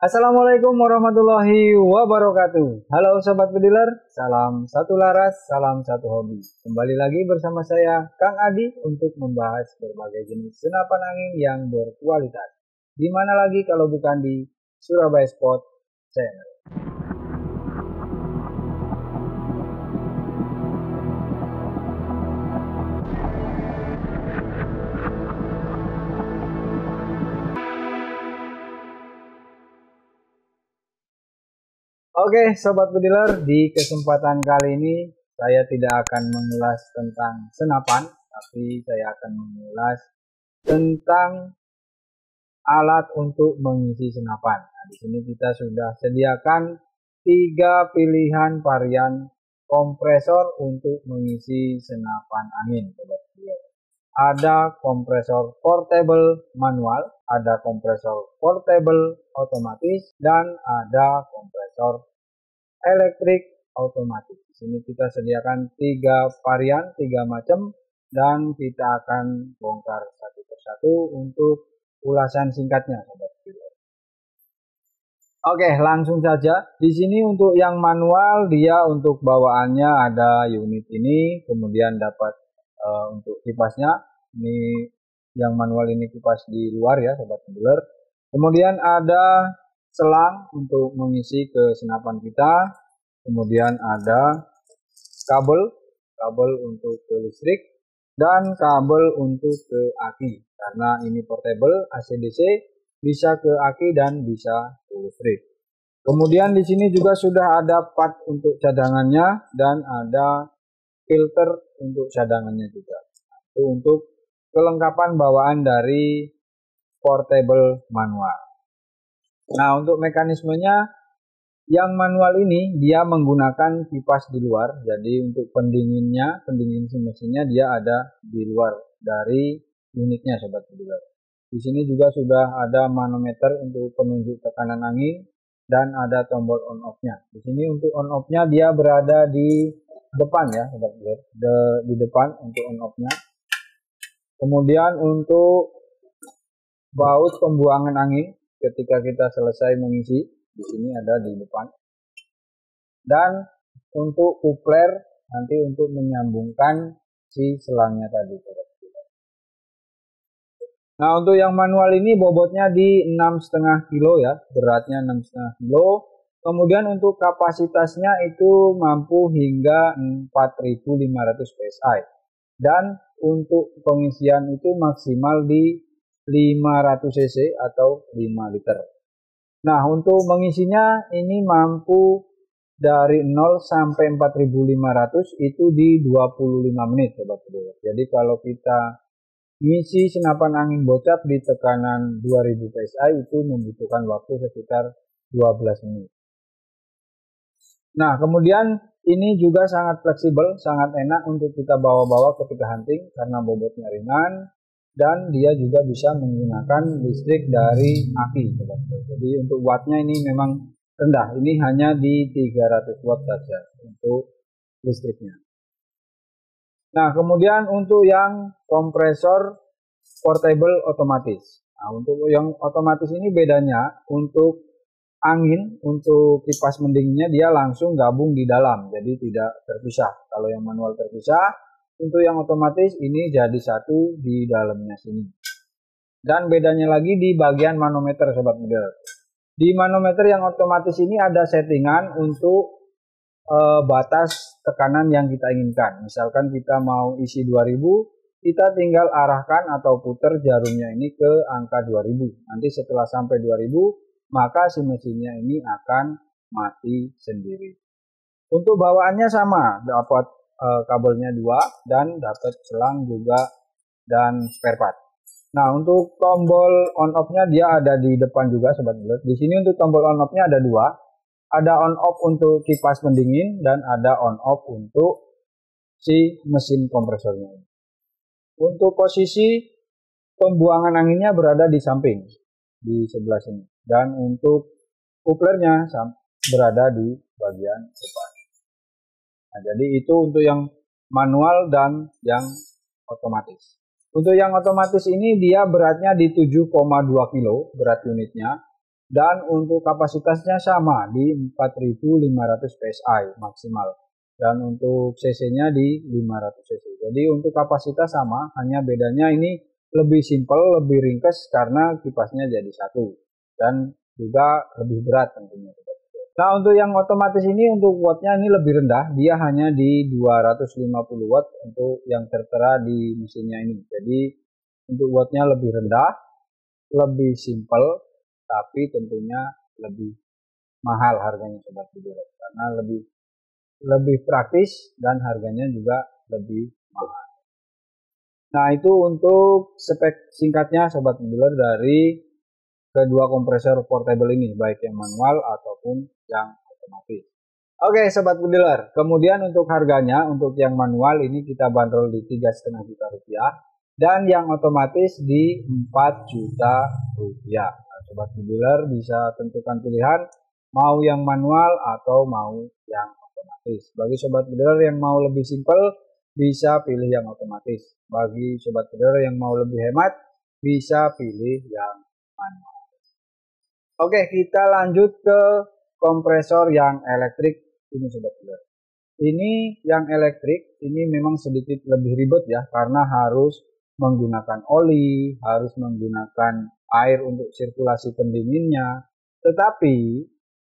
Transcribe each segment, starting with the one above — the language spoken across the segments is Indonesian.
Assalamualaikum warahmatullahi wabarakatuh. Halo Sobat Bediler, salam satu laras, salam satu hobi. Kembali lagi bersama saya Kang Adi untuk membahas berbagai jenis senapan angin yang berkualitas. Di mana lagi kalau bukan di Surabaya Sport Channel. Oke Sobat Bediler, di kesempatan kali ini saya tidak akan mengulas tentang senapan, tapi saya akan mengulas tentang alat untuk mengisi senapan. Nah, di sini kita sudah sediakan 3 pilihan varian kompresor untuk mengisi senapan angin, Sobat Bediler. Ada kompresor portable manual, ada kompresor portable otomatis, dan ada kompresor elektrik otomatis. Di sini kita sediakan 3 varian, 3 macam, dan kita akan bongkar satu persatu untuk ulasan singkatnya, Sobat Bediler. Oke, langsung saja. Di sini untuk yang manual, dia untuk bawaannya ada unit ini, kemudian dapat untuk kipasnya. Ini yang manual ini kipas di luar ya, Sobat Bediler. Kemudian ada selang untuk mengisi ke senapan kita. Kemudian ada kabel untuk ke listrik, dan kabel untuk ke aki. Karena ini portable AC/DC, bisa ke aki dan bisa ke listrik. Kemudian di sini juga sudah ada part untuk cadangannya dan ada filter untuk cadangannya juga. Itu untuk kelengkapan bawaan dari portable manual. Nah, untuk mekanismenya yang manual ini dia menggunakan kipas di luar. Jadi untuk pendingin mesinnya dia ada di luar dari unitnya, Sobat Bediler. Di sini juga sudah ada manometer untuk penunjuk tekanan angin dan ada tombol on off-nya. Di sini untuk on off-nya dia berada di depan ya, Sobat Bediler. Di depan untuk on off-nya. Kemudian untuk baut pembuangan angin ketika kita selesai mengisi, di sini ada di depan. Dan untuk kupler nanti untuk menyambungkan si selangnya tadi. Nah, untuk yang manual ini bobotnya di 6,5 kilo ya, beratnya 6,5 kilo. Kemudian untuk kapasitasnya itu mampu hingga 4.500 PSI. Dan untuk pengisian itu maksimal di 500 cc atau 5 liter. Nah, untuk mengisinya ini mampu dari 0 sampai 4.500 itu di 25 menit, Sobat Bediler. Jadi kalau kita ngisi senapan angin bocap di tekanan 2000 PSI itu membutuhkan waktu sekitar 12 menit. Nah, kemudian ini juga sangat fleksibel, sangat enak untuk kita bawa-bawa ketika hunting karena bobotnya ringan. Dan dia juga bisa menggunakan listrik dari aki. Jadi untuk wattnya ini memang rendah. Ini hanya di 300 watt saja untuk listriknya. Nah, kemudian untuk yang kompresor portable otomatis. Nah, untuk yang otomatis ini bedanya untuk angin, untuk kipas mendingnya dia langsung gabung di dalam. Jadi tidak terpisah. Kalau yang manual terpisah. Untuk yang otomatis ini jadi satu di dalamnya sini. Dan bedanya lagi di bagian manometer, Sobat Bediler. Di manometer yang otomatis ini ada settingan untuk batas tekanan yang kita inginkan. Misalkan kita mau isi 2000, kita tinggal arahkan atau putar jarumnya ini ke angka 2000. Nanti setelah sampai 2000, maka si mesinnya ini akan mati sendiri. Untuk bawaannya sama, dapat kabelnya 2 dan dapat selang juga dan spare part. Nah, untuk tombol on off-nya dia ada di depan juga, Sobat Bediler. Di sini untuk tombol on off-nya ada 2. Ada on off untuk kipas pendingin dan ada on off untuk si mesin kompresornya. Untuk posisi pembuangan anginnya berada di samping, di sebelah sini. Dan untuk kuplernya berada di bagian depan. Nah, jadi itu untuk yang manual dan yang otomatis. Untuk yang otomatis ini dia beratnya di 7,2 kilo berat unitnya. Dan untuk kapasitasnya sama di 4500 PSI maksimal. Dan untuk cc-nya di 500 cc. Jadi untuk kapasitas sama, hanya bedanya ini lebih simpel, lebih ringkas karena kipasnya jadi satu. Dan juga lebih berat tentunya. Nah untuk yang otomatis ini untuk wattnya ini lebih rendah, dia hanya di 250 watt untuk yang tertera di mesinnya ini. Jadi untuk wattnya lebih rendah, lebih simpel, tapi tentunya lebih mahal harganya sobat Budiler, karena lebih praktis dan harganya juga lebih mahal. Nah itu untuk spek singkatnya sobat Budiler dari kedua kompresor portable ini, baik yang manual ataupun yang otomatis. Oke sobat Budiler, kemudian untuk harganya untuk yang manual ini kita bandrol di 3,5 juta rupiah dan yang otomatis di 4 juta rupiah. Nah, sobat Budiler bisa tentukan pilihan mau yang manual atau mau yang otomatis. Bagi sobat Budiler yang mau lebih simpel bisa pilih yang otomatis. Bagi sobat Budiler yang mau lebih hemat bisa pilih yang manual. Oke, kita lanjut ke kompresor yang elektrik ini sobat Budiler. Ini yang elektrik ini memang sedikit lebih ribet ya, karena harus menggunakan oli, harus menggunakan air untuk sirkulasi pendinginnya. Tetapi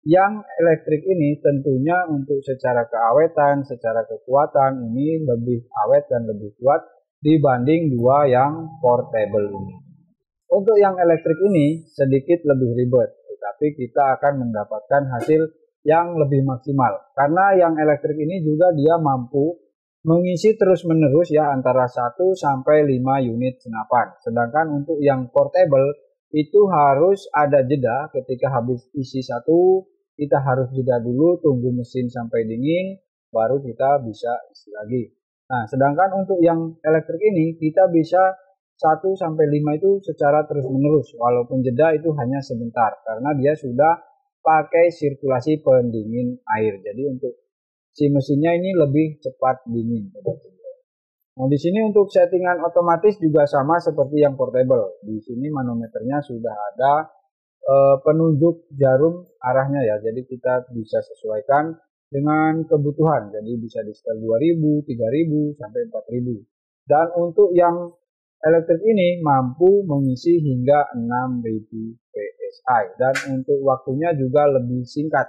yang elektrik ini tentunya untuk secara keawetan, secara kekuatan ini lebih awet dan lebih kuat dibanding dua yang portable ini. Untuk yang elektrik ini sedikit lebih ribet, tetapi kita akan mendapatkan hasil yang lebih maksimal. Karena yang elektrik ini juga dia mampu mengisi terus-menerus ya antara 1 sampai 5 unit senapan. Sedangkan untuk yang portable itu harus ada jeda, ketika habis isi satu kita harus jeda dulu, tunggu mesin sampai dingin, baru kita bisa isi lagi. Nah, sedangkan untuk yang elektrik ini kita bisa 1 sampai 5 itu secara terus-menerus, walaupun jeda itu hanya sebentar karena dia sudah pakai sirkulasi pendingin air. Jadi untuk si mesinnya ini lebih cepat dingin. Nah, di sini untuk settingan otomatis juga sama seperti yang portable. Di sini manometernya sudah ada penunjuk jarum arahnya ya. Jadi kita bisa sesuaikan dengan kebutuhan. Jadi bisa di setel 2000, 3000 sampai 4000. Dan untuk yang elektrik ini mampu mengisi hingga 6000 PSI dan untuk waktunya juga lebih singkat.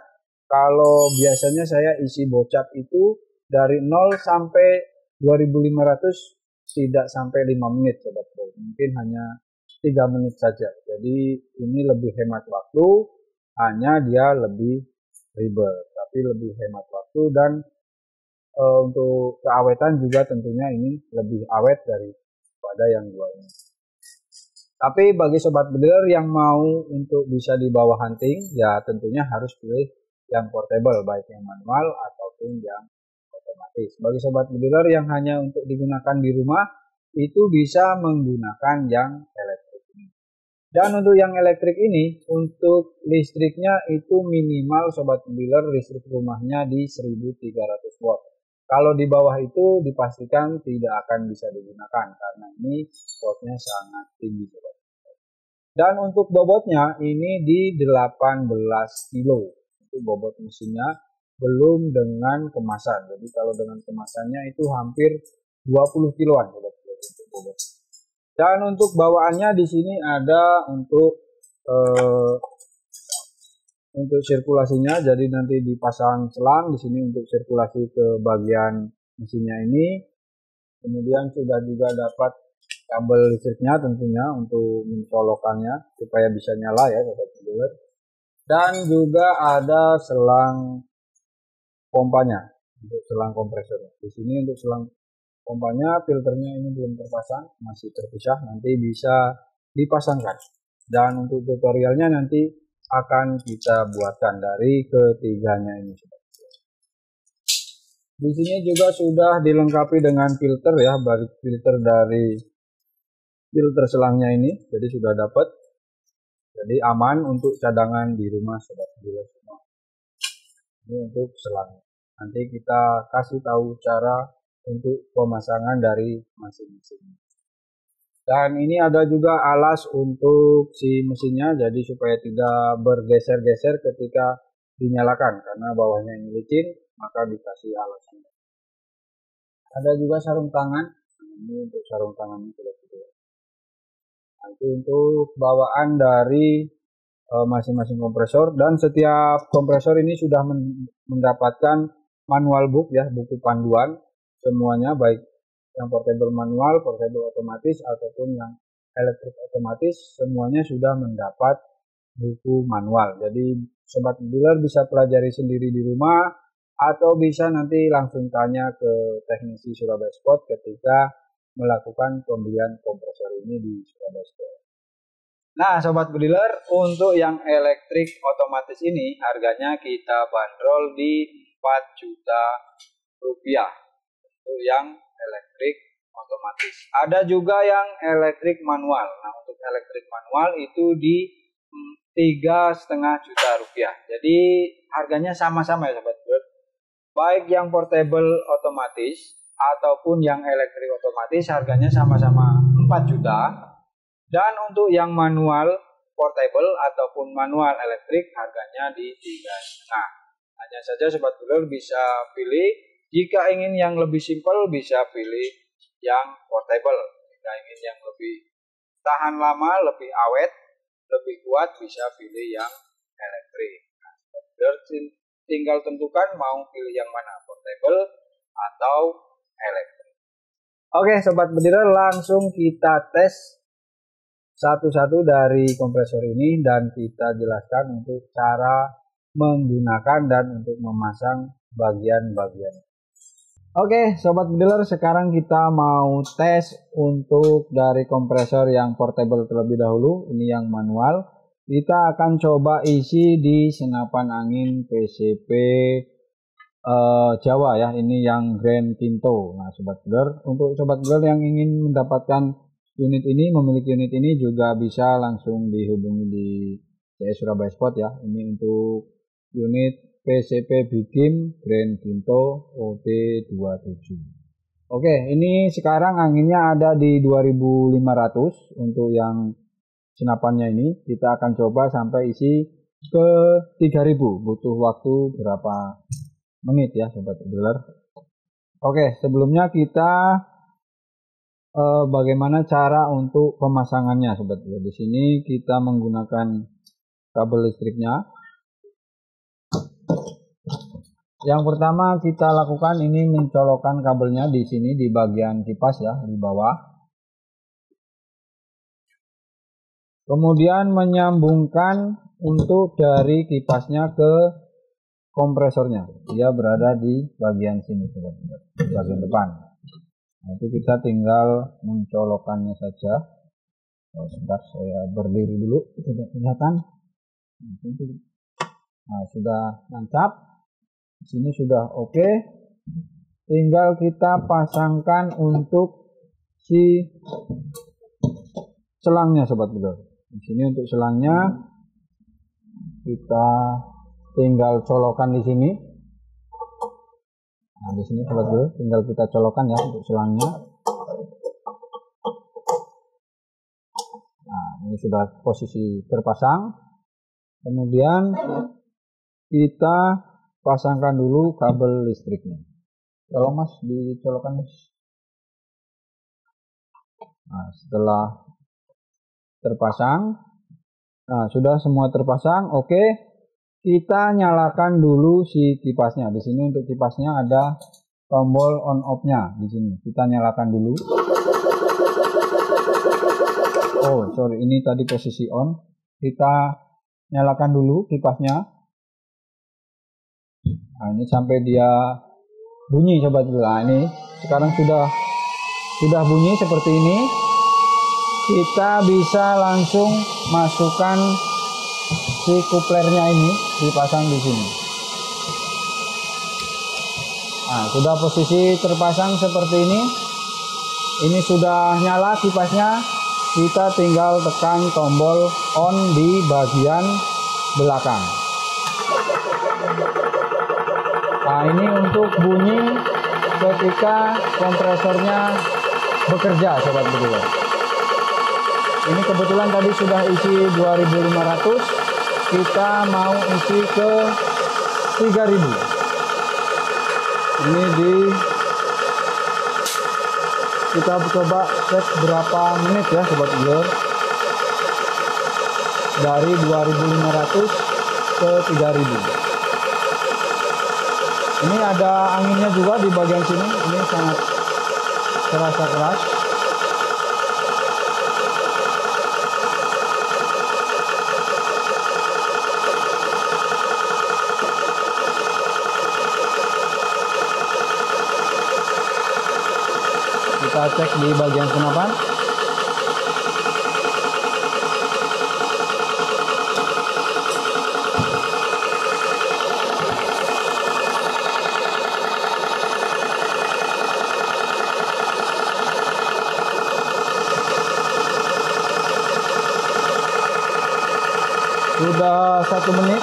Kalau biasanya saya isi bocap itu dari 0 sampai 2500 tidak sampai 5 menit sobat bro. Mungkin hanya 3 menit saja. Jadi ini lebih hemat waktu, hanya dia lebih ribet, tapi lebih hemat waktu dan untuk keawetan juga tentunya ini lebih awet daripada yang dua ini. Tapi bagi sobat Budiler yang mau untuk bisa dibawa hunting, ya tentunya harus pilih yang portable, baik yang manual ataupun yang otomatis. Bagi sobat Budiler yang hanya untuk digunakan di rumah, itu bisa menggunakan yang elektrik ini. Dan untuk yang elektrik ini, untuk listriknya itu minimal sobat Budiler listrik rumahnya di 1300 watt. Kalau di bawah itu dipastikan tidak akan bisa digunakan karena ini wattnya sangat tinggi sobat. Dan untuk bobotnya ini di 18 kilo. Itu bobot mesinnya, belum dengan kemasan. Jadi kalau dengan kemasannya itu hampir 20 kiloan sobat untuk bobot. Dan untuk bawaannya di sini ada untuk sirkulasinya, jadi nanti dipasang selang di sini untuk sirkulasi ke bagian mesinnya ini. Kemudian sudah juga dapat kabel listriknya tentunya untuk mencolokannya supaya bisa nyala ya sobat Budiler. Dan juga ada selang pompanya untuk selang kompresor. Di sini untuk selang pompanya filternya ini belum terpasang, masih terpisah, nanti bisa dipasangkan. Dan untuk tutorialnya nanti akan kita buatkan dari ketiganya ini. Di sini juga sudah dilengkapi dengan filter ya, baik filter dari filter selangnya ini, jadi sudah dapat. Jadi aman untuk cadangan di rumah sobat Budiler semua. Ini untuk selang. Nanti kita kasih tahu cara untuk pemasangan dari masing-masing. Dan ini ada juga alas untuk si mesinnya, jadi supaya tidak bergeser-geser ketika dinyalakan, karena bawahnya ini licin, maka dikasih alas ini. Ada juga sarung tangan, ini untuk sarung tangannya sudah gitu. Nah, itu untuk bawaan dari masing-masing kompresor, dan setiap kompresor ini sudah mendapatkan manual book ya, buku panduan semuanya, baik yang portable manual, portable otomatis ataupun yang elektrik otomatis, semuanya sudah mendapat buku manual. Jadi sobat dealer bisa pelajari sendiri di rumah atau bisa nanti langsung tanya ke teknisi Surabaya Sport ketika melakukan pembelian kompresor ini di Surabaya Sport. Nah, sobat dealer, untuk yang elektrik otomatis ini harganya kita bandrol di 4 juta rupiah untuk yang elektrik otomatis. Ada juga yang elektrik manual. Nah, untuk elektrik manual itu di 3,5 juta rupiah. Jadi harganya sama-sama ya sobat dealer. Baik yang portable otomatis ataupun yang elektrik otomatis harganya sama-sama 4 juta. Dan untuk yang manual portable ataupun manual elektrik harganya di 3,5. Hanya saja sobat dealer bisa pilih, jika ingin yang lebih simpel bisa pilih yang portable. Jika ingin yang lebih tahan lama, lebih awet, lebih kuat, bisa pilih yang elektrik. Nah, sobat dealer tinggal tentukan mau pilih yang mana, portable atau elektrik. Oke sobat dealer, langsung kita tes satu-satu dari kompresor ini dan kita jelaskan untuk cara menggunakan dan untuk memasang bagian-bagian. Oke sobat dealer, sekarang kita mau tes untuk dari kompresor yang portable terlebih dahulu. Ini yang manual. Kita akan coba isi di senapan angin PCP Jawa ya. Ini yang Grand Tinto. Nah sobat dealer, untuk sobat dealer yang ingin mendapatkan unit ini, memiliki unit ini juga bisa langsung dihubungi di CS Surabaya Sport ya. Ini untuk unit PCP Bikim Grand Tinto OT27. Oke, ini sekarang anginnya ada di 2500 untuk yang senapannya ini. Kita akan coba sampai isi ke 3000. Butuh waktu berapa menit ya sobat dealer. Oke, sebelumnya kita bagaimana cara untuk pemasangannya sobat dealer. Di sini kita menggunakan kabel listriknya. Yang pertama kita lakukan ini mencolokkan kabelnya di sini di bagian kipas ya, di bawah. Kemudian menyambungkan untuk dari kipasnya ke kompresornya. Dia berada di bagian sini sobat dealer, di bagian depan. Nah, itu kita tinggal mencolokkannya saja. Sebentar saya berdiri dulu, tidak kelihatan. Nah, sudah nancap. Di sini sudah oke. Tinggal kita pasangkan untuk si selangnya sobat dealer. Di sini untuk selangnya kita tinggal colokkan di sini. Nah, di sini sobat dealer tinggal kita colokkan ya untuk selangnya. Nah, ini sudah posisi terpasang. Kemudian kita pasangkan dulu kabel listriknya. Tolong mas dicolokkan mas. Nah, setelah terpasang, nah sudah semua terpasang, oke. Kita nyalakan dulu si kipasnya. Di sini untuk kipasnya ada tombol on off-nya di sini. Kita nyalakan dulu. Oh, sorry, ini tadi posisi on. Kita nyalakan dulu kipasnya. Nah, ini sampai dia bunyi sobat dealer. Nah, ini sekarang sudah bunyi seperti ini. Kita bisa langsung masukkan si kuplernya ini, dipasang di sini. Nah, sudah posisi terpasang seperti ini. Ini sudah nyala kipasnya. Kita tinggal tekan tombol on di bagian belakang. Nah, ini untuk bunyi ketika kompresornya bekerja sobat dealer. Ini kebetulan tadi sudah isi 2500, kita mau isi ke 3000. Ini kita coba cek berapa menit ya sobat bidler. Dari 2500 ke 3000. Ini ada anginnya juga di bagian sini, ini sangat terasa keras. Kita cek di bagian senapan. Sudah 1 menit.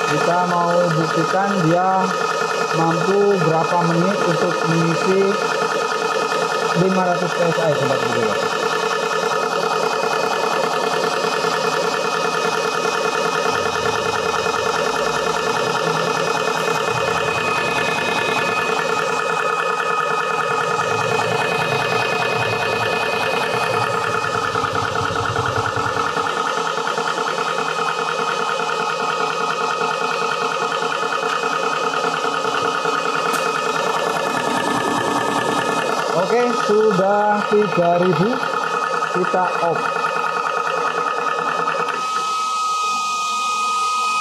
Kita mau buktikan dia mampu berapa menit untuk mengisi 500 PSI sobat bidler. Oke, sudah 3000, kita off.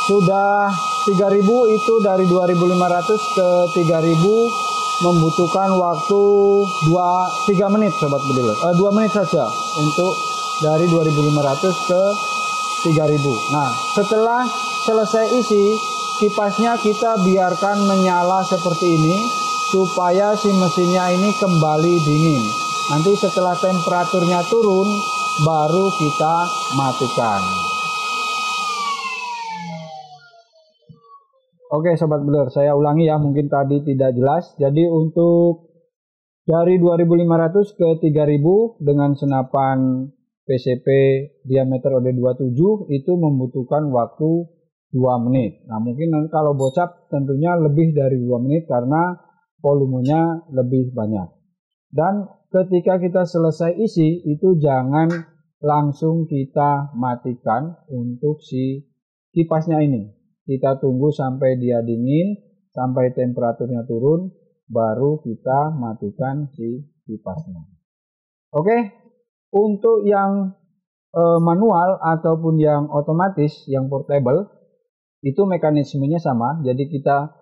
Sudah 3000, itu dari 2500 ke 3000 membutuhkan waktu 3 menit sobat bidler. 2 menit saja untuk dari 2500 ke 3000. Nah, setelah selesai isi, kipasnya kita biarkan menyala seperti ini supaya si mesinnya ini kembali dingin. Nanti setelah temperaturnya turun baru kita matikan. Oke sobat bidler, saya ulangi ya, mungkin tadi tidak jelas. Jadi untuk dari 2500 ke 3000 dengan senapan PCP diameter OD27 itu membutuhkan waktu 2 menit. Nah mungkin nanti kalau bocap tentunya lebih dari 2 menit karena volumenya lebih banyak. Dan ketika kita selesai isi itu jangan langsung kita matikan untuk si kipasnya ini. Kita tunggu sampai dia dingin, sampai temperaturnya turun, baru kita matikan si kipasnya. Oke, untuk yang manual ataupun yang otomatis, yang portable, itu mekanismenya sama. Jadi kita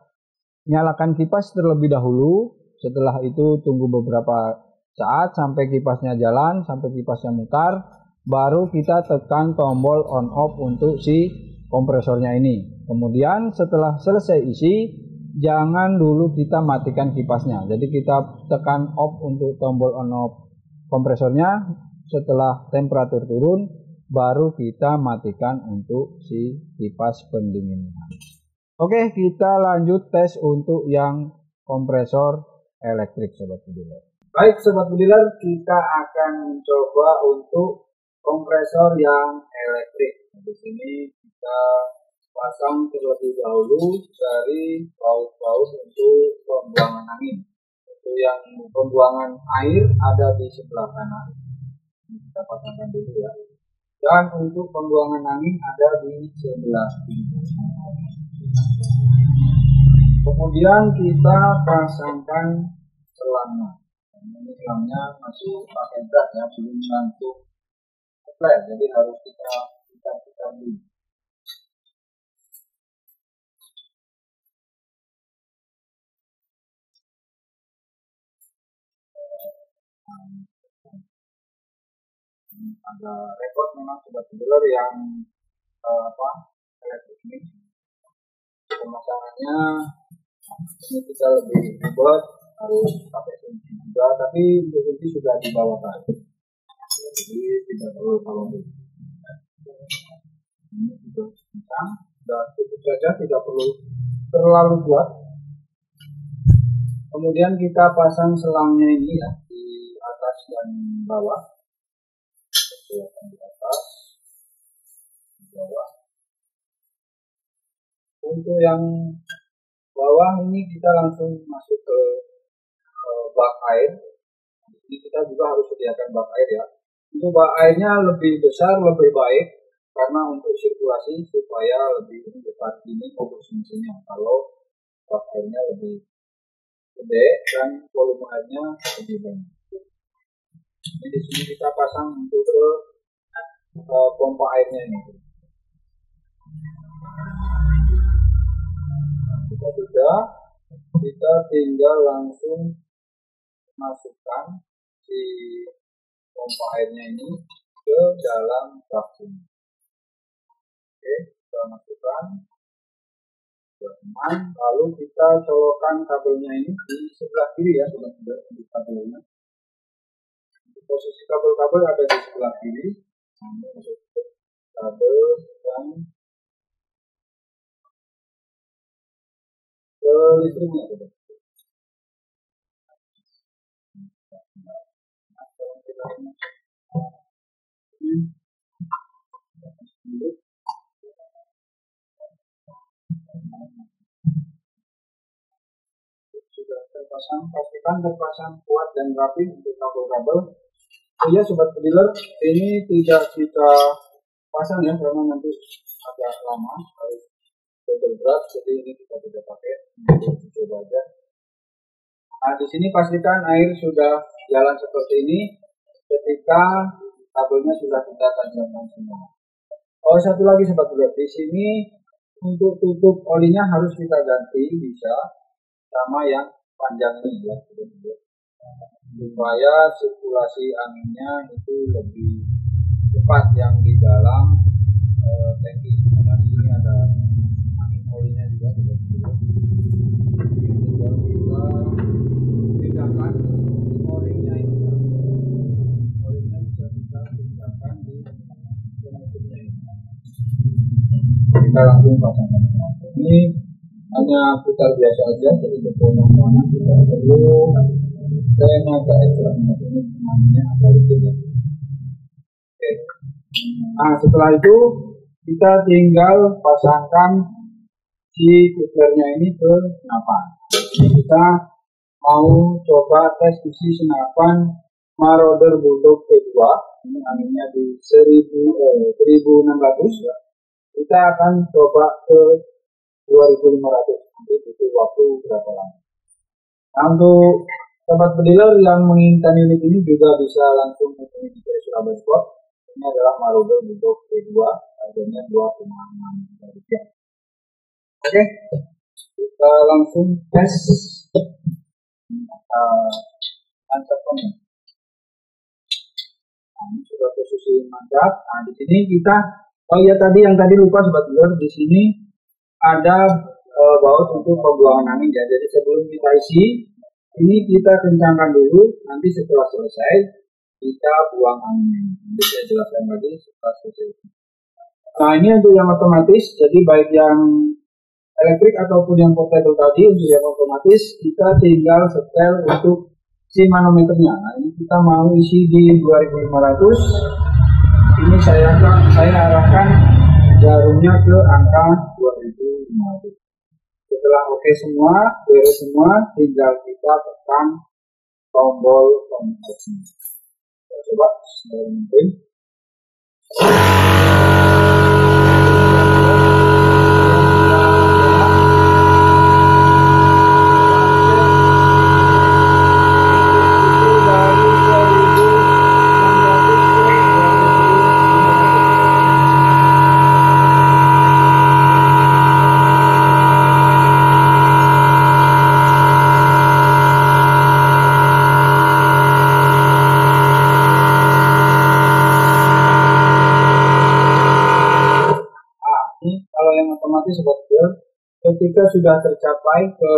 nyalakan kipas terlebih dahulu, setelah itu tunggu beberapa saat sampai kipasnya jalan, sampai kipasnya mutar, baru kita tekan tombol on off untuk si kompresornya ini. Kemudian setelah selesai isi, jangan dulu kita matikan kipasnya. Jadi kita tekan off untuk tombol on off kompresornya, setelah temperatur turun, baru kita matikan untuk si kipas pendinginnya. Oke, kita lanjut tes untuk yang kompresor elektrik sobat bidler. Baik sobat bidler, kita akan mencoba untuk kompresor yang elektrik. Di sini kita pasang terlebih dahulu dari baut-baut untuk pembuangan angin. Untuk yang pembuangan air ada di sebelah kanan. Kita pasangkan dulu ya. Dan untuk pembuangan angin ada di sebelah kiri. Kemudian kita pasangkan selangnya. Ini selangnya masih pakai gas ya, belum ngantuk flat, jadi harus kita dulu. Ada repot memang sobat bidler yang elektrik ini. Pemasangannya ini kita lebih ribet, harus pakai kunci juga, tapi untuk kunci sudah dibawakan, jadi tidak perlu kalau ini sudah kencang dan cukup saja, tidak perlu terlalu kuat. Kemudian kita pasang selangnya ini ya di atas dan bawah. Di atas, di bawah. Untuk yang bawah ini kita langsung masuk ke bak air. Ini kita juga harus sediakan bak air ya. Untuk bak airnya lebih besar lebih baik karena untuk sirkulasi supaya lebih cepat ini fokus mesinnya. Kalau bak airnya lebih gede dan volume airnya lebih banyak. Ini di sini kita pasang untuk ke pompa airnya ini. Kita tinggal langsung masukkan si pompa airnya ini ke dalam vakum. Oke, kita masukkan ke teman, lalu kita colokkan kabelnya ini di sebelah kiri ya, teman-teman, di kabelnya. Posisi kabel-kabel ada di sebelah kiri. Kabel yang ke listriknya. Sudah terpasang, pastikan terpasang kuat dan rapi untuk kabel-kabel. Oh ya sobat dealer, ini tidak kita pasang ya karena nanti agak lama harus double berat, jadi ini kita tidak pakai, untuk coba aja. Nah di sini pastikan air sudah jalan seperti ini ketika kabelnya sudah kita tajamkan semua. Oh satu lagi sobat dealer, di sini untuk tutup olinya harus kita ganti bisa sama yang panjang ini ya, supaya sirkulasi anginnya itu lebih cepat yang di dalam tangki. Karena di sini ada angin olinya juga. Kita bedakan orinya ini. Orinya bisa kita pindahkan di penutupnya ini. Kita langsung pasangkan. Ini hanya putar biasa aja, jadi keponanya tidak perlu tenaga ekstra. Ini namanya agak. Oke. Nah setelah itu kita tinggal pasangkan si couplernya ini ke senapan. Jadi kita mau coba tes isi senapan Marauder Bulldog P2. Ini anginnya di 1600 ya. Kita akan coba ke 2500, nanti butuh waktu berapa lama. Nah untuk sobat dealer yang menginginkan unit ini juga bisa langsung hubungi di Surabaya Sport. Ini adalah Marauder Bulldog P2, harganya 2,6 juta rupiah. Oke, kita langsung tes mantapnya. Nah, ini sudah posisi mantap. Nah di sini kita, oh ya tadi yang tadi lupa sobat dealer, di sini ada baut untuk pembuangan angin ya. Jadi sebelum kita isi, ini kita kencangkan dulu. Nanti setelah selesai kita buang anginnya. Nanti saya jelaskan lagi setelah selesai. Nah ini untuk yang otomatis. Jadi baik yang elektrik ataupun yang portable tadi, untuk yang otomatis kita tinggal setel untuk si manometernya. Nah ini kita mau isi di 2500. Ini saya arahkan jarumnya ke angka 2500. Setelah oke semua, beres semua, tinggal kita tekan tombol on-off-nya. Kita coba mungkin. Otomatis ketika sudah tercapai ke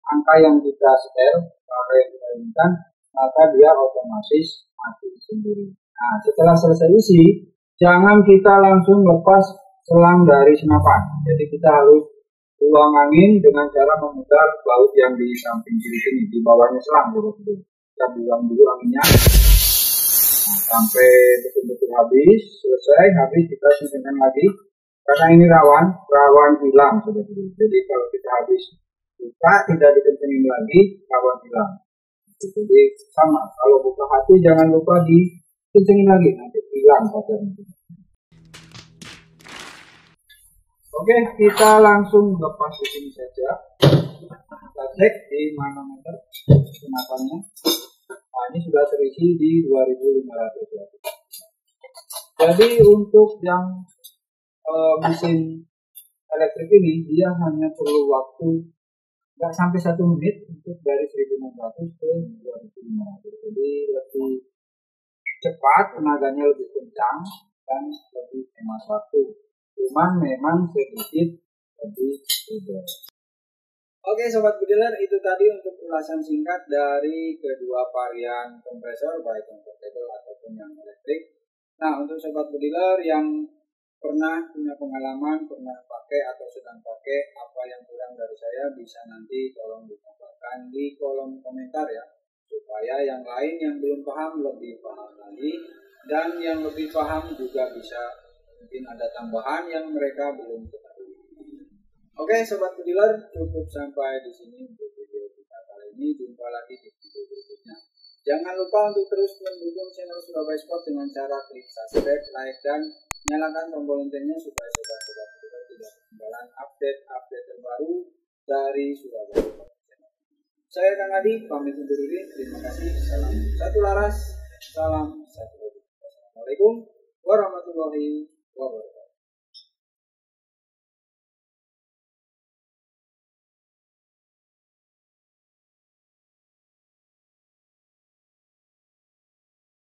angka yang kita setel, angka yang kita inginkan, maka dia otomatis mati sendiri. Nah, setelah selesai isi, jangan kita langsung lepas selang dari senapan. Jadi kita harus tuang angin dengan cara memutar baut yang di samping kiri sini, di bawahnya selang dulu. Kita buang dulu anginnya. Nah, sampai betul-betul habis, selesai, habis kita simpan lagi. Karena ini rawan hilang sudah dulu. Jadi kalau kita habis buka tidak dikencengin lagi, rawan hilang. Jadi sama, kalau buka hati jangan lupa dikencengin lagi, nanti hilang pacarnya. Oke, kita langsung lepas di sini saja. Kita cek di manometer senapannya. Nah, ini sudah terisi di 2500 watt. Jadi untuk yang mesin elektrik ini dia hanya perlu waktu nggak sampai 1 menit untuk dari 1600 ke 2500. Jadi lebih cepat, tenaganya lebih kencang dan lebih hemat waktu. Cuman memang sedikit lebih ribet. Oke sobat bediler, itu tadi untuk ulasan singkat dari kedua varian kompresor, baik yang portable ataupun yang elektrik. Nah, untuk sobat bediler yang pernah punya pengalaman, pernah pakai atau sedang pakai, apa yang kurang dari saya bisa nanti tolong ditambahkan di kolom komentar ya, supaya yang lain yang belum paham lebih paham lagi, dan yang lebih paham juga bisa mungkin ada tambahan yang mereka belum ketahui. Oke sobat bediler, cukup sampai di sini untuk video kita kali ini. Jumpa lagi di video berikutnya. Jangan lupa untuk terus mendukung channel Surabaya Sport dengan cara klik subscribe, like, dan nyalakan tombol loncengnya supaya sobat-sobat bediler tidak ketinggalan update terbaru dari Surabaya Sport. Saya Kang Adi, pamit undur diri. Terima kasih. Salam satu laras, salam satu. Assalamualaikum warahmatullahi wabarakatuh.